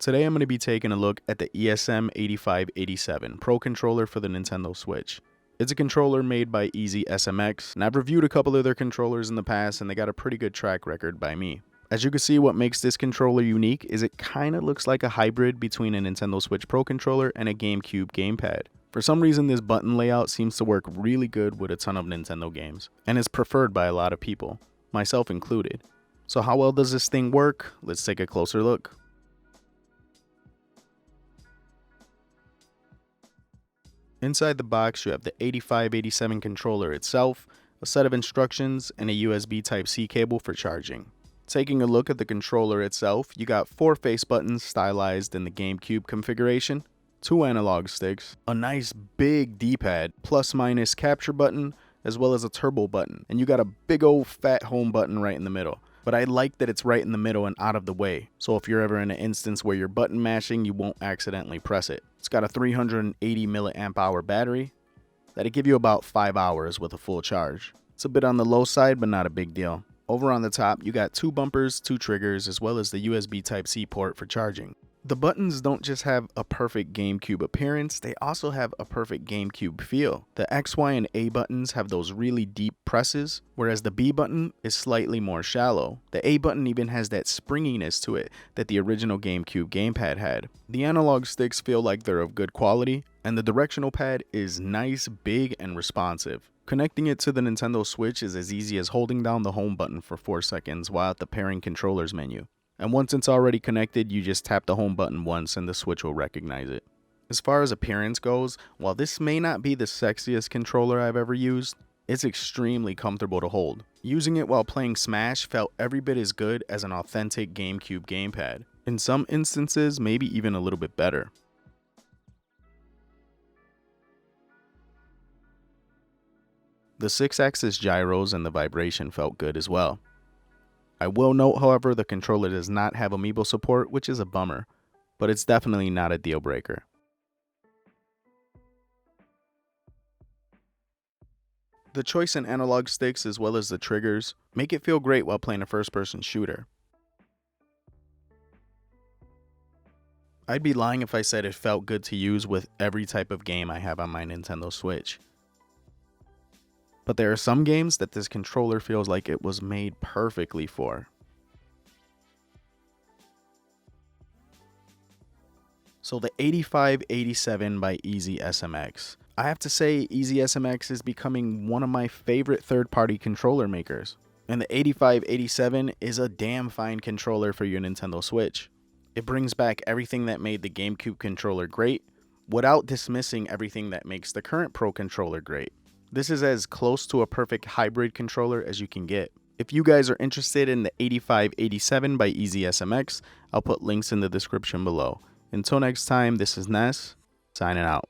Today I'm going to be taking a look at the ESM8587 Pro Controller for the Nintendo Switch. It's a controller made by EasySMX, and I've reviewed a couple of their controllers in the past and they got a pretty good track record by me. As you can see, what makes this controller unique is it kinda looks like a hybrid between a Nintendo Switch Pro controller and a GameCube gamepad. For some reason, this button layout seems to work really good with a ton of Nintendo games, and is preferred by a lot of people, myself included. So how well does this thing work? Let's take a closer look. Inside the box, you have the 8587 controller itself, a set of instructions, and a USB Type-C cable for charging. Taking a look at the controller itself, you got 4 face buttons stylized in the GameCube configuration, 2 analog sticks, a nice big D-pad, plus-minus capture button, as well as a turbo button, and you got a big old fat home button right in the middle. But I like that it's right in the middle and out of the way, so if you're ever in an instance where you're button mashing, you won't accidentally press it. It's got a 380 milliamp hour battery that'll give you about 5 hours with a full charge. It's a bit on the low side, but not a big deal. Over on the top, you got 2 bumpers, 2 triggers, as well as the USB Type-C port for charging. The buttons don't just have a perfect GameCube appearance, they also have a perfect GameCube feel. The X, Y, and A buttons have those really deep presses, whereas the B button is slightly more shallow. The A button even has that springiness to it that the original GameCube gamepad had. The analog sticks feel like they're of good quality, and the directional pad is nice, big, and responsive. Connecting it to the Nintendo Switch is as easy as holding down the home button for 4 seconds while at the pairing controllers menu. And once it's already connected, you just tap the home button once and the Switch will recognize it. As far as appearance goes, while this may not be the sexiest controller I've ever used, it's extremely comfortable to hold. Using it while playing Smash felt every bit as good as an authentic GameCube gamepad. In some instances, maybe even a little bit better. The 6-axis gyros and the vibration felt good as well. I will note, however, the controller does not have Amiibo support, which is a bummer, but it's definitely not a deal breaker. The choice in analog sticks as well as the triggers make it feel great while playing a first-person shooter. I'd be lying if I said it felt good to use with every type of game I have on my Nintendo Switch. But there are some games that this controller feels like it was made perfectly for. So the 8587 by EasySMX. I have to say EasySMX is becoming one of my favorite third-party controller makers. And the 8587 is a damn fine controller for your Nintendo Switch. It brings back everything that made the GameCube controller great, without dismissing everything that makes the current Pro controller great. This is as close to a perfect hybrid controller as you can get. If you guys are interested in the 8587 by EasySMX, I'll put links in the description below. Until next time, this is Ness, signing out.